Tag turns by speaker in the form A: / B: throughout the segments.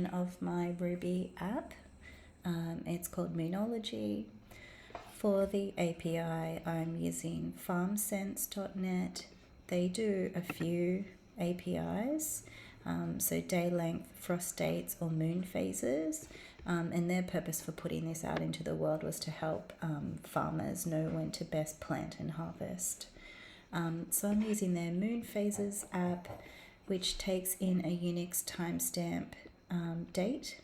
A: of my Ruby app. It's called Moonology. For the API, I'm using farmsense.net. They do a few APIs, so day length, frost dates, or moon phases. And their purpose for putting this out into the world was to help farmers know when to best plant and harvest. So I'm using their Moon Phases app, which takes in a Unix timestamp date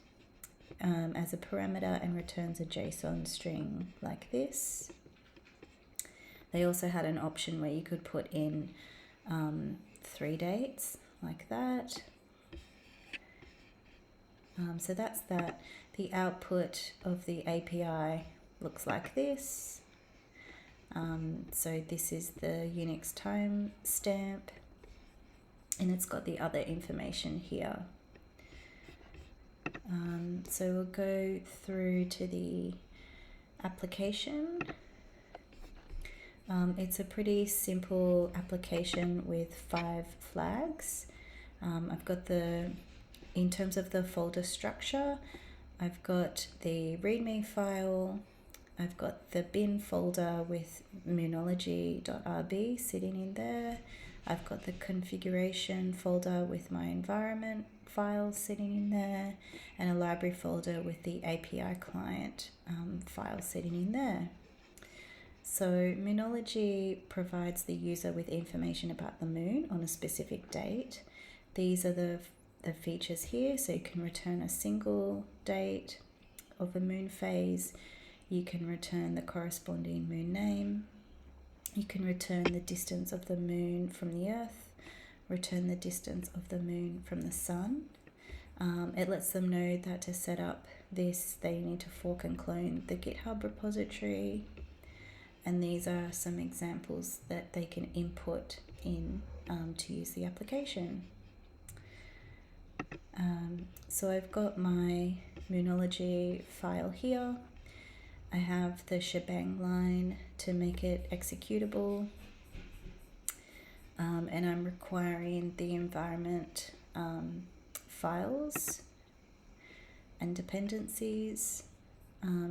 A: as a parameter and returns a JSON string like this. They also had an option where you could put in 3 dates like that. So that's that. The output of the API looks like this. So this is the Unix timestamp, and it's got the other information here. So we'll go through to the application. It's a pretty simple application with 5 flags. I've got in terms of the folder structure, I've got the README file, I've got the bin folder with moonology.rb sitting in there. I've got the configuration folder with my environment files sitting in there, and a library folder with the API client file sitting in there. So Moonology provides the user with information about the moon on a specific date. These are the features here. So you can return a single date of a moon phase. You can return the corresponding moon name. You can return the distance of the moon from the Earth, return the distance of the moon from the sun. It lets them know that to set up this, they need to fork and clone the GitHub repository. And these are some examples that they can input in to use the application. So I've got my Moonology file here. I have the shebang line to make it executable. And I'm requiring the environment files and dependencies.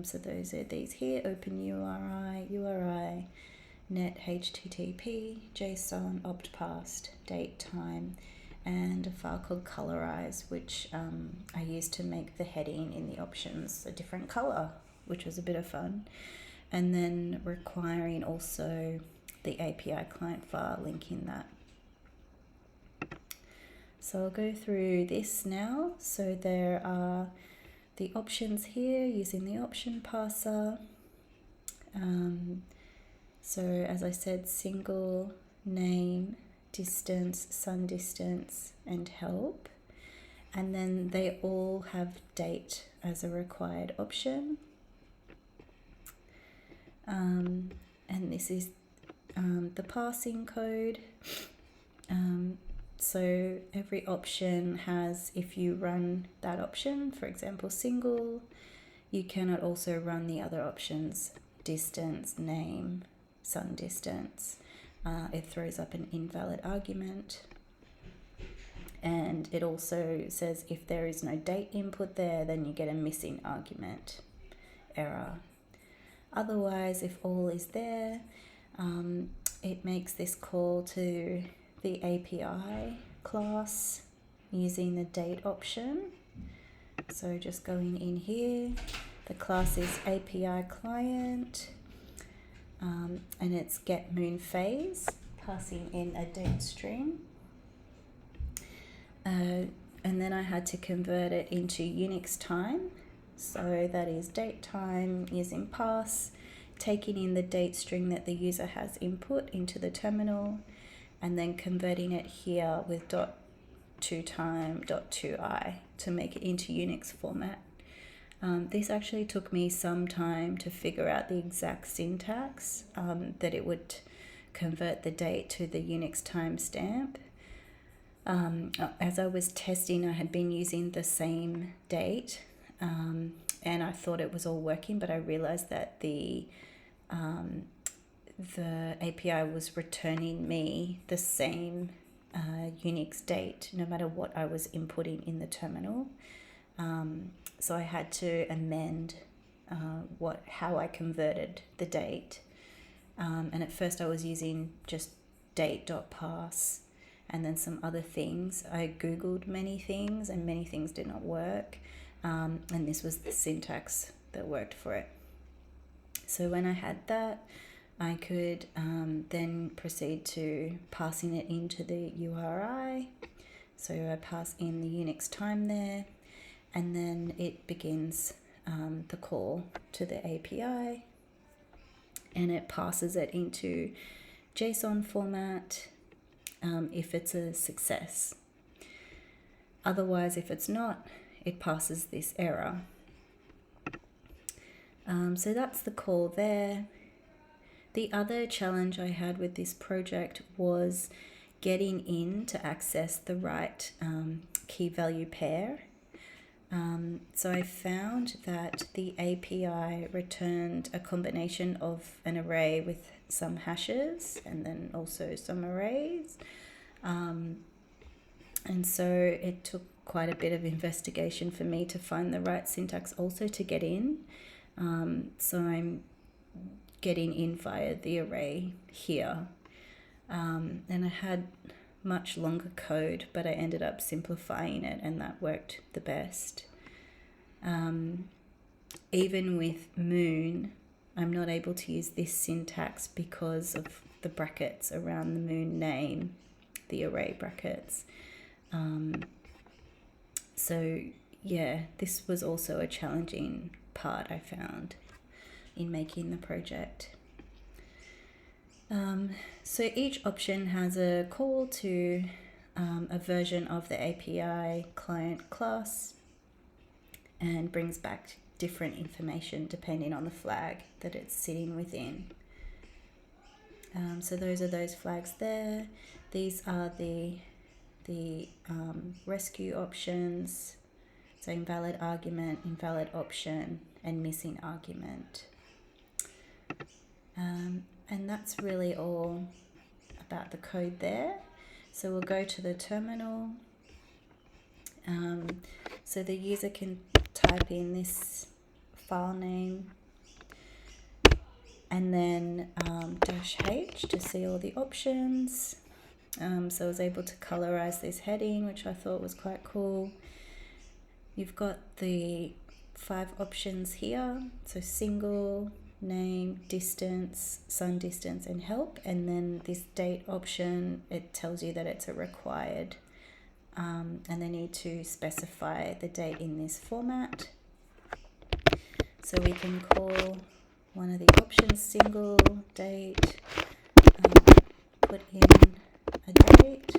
A: So those are these here: OpenURI, URI, net, HTTP, JSON, optpast, date, time, and a file called Colorize, which I used to make the heading in the options a different color, which was a bit of fun. And then requiring also the API client file linking that. So I'll go through this now. So there are the options here using the option parser. So as I said, single, name, distance, sun distance, and help. And then they all have date as a required option. And this is the parsing code. So every option has, if you run that option, for example, single, you cannot also run the other options, distance, name, sun distance. It throws up an invalid argument. And it also says if there is no date input there, then you get a missing argument error. Otherwise, if all is there, it makes this call to the API class using the date option. So just going in here, the class is API client, and it's get moon phase, passing in a date string. And then I had to convert it into Unix time. So that is date time using parse, taking in the date string that the user has input into the terminal, and then converting it here with .toTime.toI to make it into Unix format. This actually took me some time to figure out the exact syntax that it would convert the date to the Unix timestamp. As I was testing, I had been using the same date, and I thought it was all working, but I realized that the API was returning me the same Unix date no matter what I was inputting in the terminal. So I had to amend how I converted the date. And at first I was using just date.parse and then some other things. I Googled many things and many things did not work. And this was the syntax that worked for it. So when I had that, I could then proceed to passing it into the URI. So I pass in the Unix time there, and then it begins the call to the API, and it passes it into JSON format if it's a success. Otherwise, if it's not, it passes this error. So that's the call there. The other challenge I had with this project was getting in to access the right key value pair. So I found that the API returned a combination of an array with some hashes and then also some arrays. And so it took quite a bit of investigation for me to find the right syntax also to get in. So I'm getting in via the array here. And I had much longer code, but I ended up simplifying it, and that worked the best. Even with Moon, I'm not able to use this syntax because of the brackets around the Moon name, the array brackets. So yeah, this was also a challenging part I found in making the project. So each option has a call to a version of the API client class and brings back different information depending on the flag that it's sitting within. So those are those flags there. These are the rescue options. So invalid argument, invalid option, and missing argument. And that's really all about the code there. So we'll go to the terminal. So the user can type in this file name and then -H to see all the options. So I was able to colorize this heading, which I thought was quite cool. You've got the 5 options here. So single, name, distance, sun distance, and help. And then this date option, it tells you that it's a required. And they need to specify the date in this format. So we can call one of the options single date, put in a date.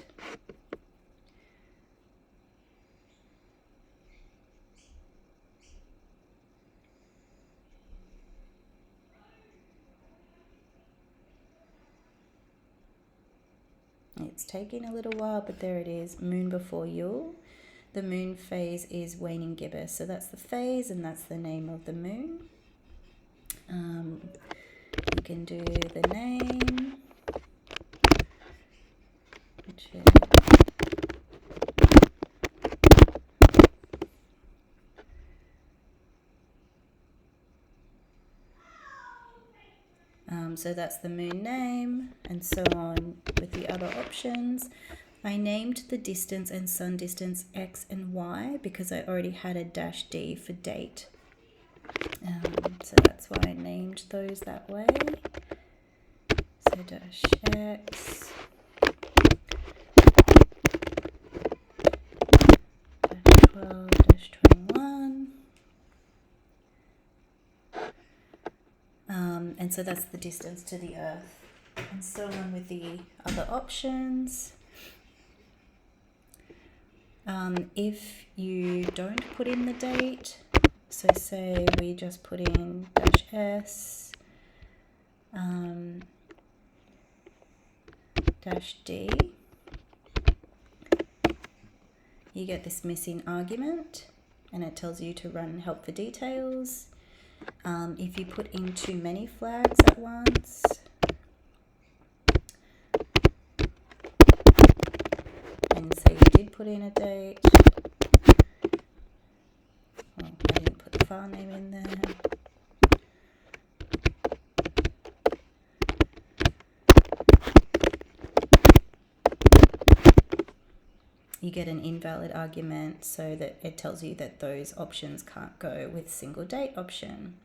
A: It's taking a little while, but there it is, moon before Yule. The moon phase is waning gibbous, so that's the phase and that's the name of the moon. You can do the name, which is so that's the moon name, and so on with the other options. I named the distance and sun distance X and Y because I already had a -D for date. So that's why I named those that way. So -X, -12, -21. And so that's the distance to the Earth, and so on with the other options. If you don't put in the date, so say we just put in -S, -D, you get this missing argument, and it tells you to run help for details. If you put in too many flags at once, and say you did put in a date, well, I file name in there. You get an invalid argument, so that it tells you that those options can't go with single date option.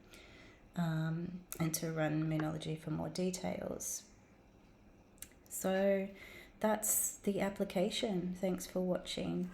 A: And to run Moonology for more details. So that's the application. Thanks for watching.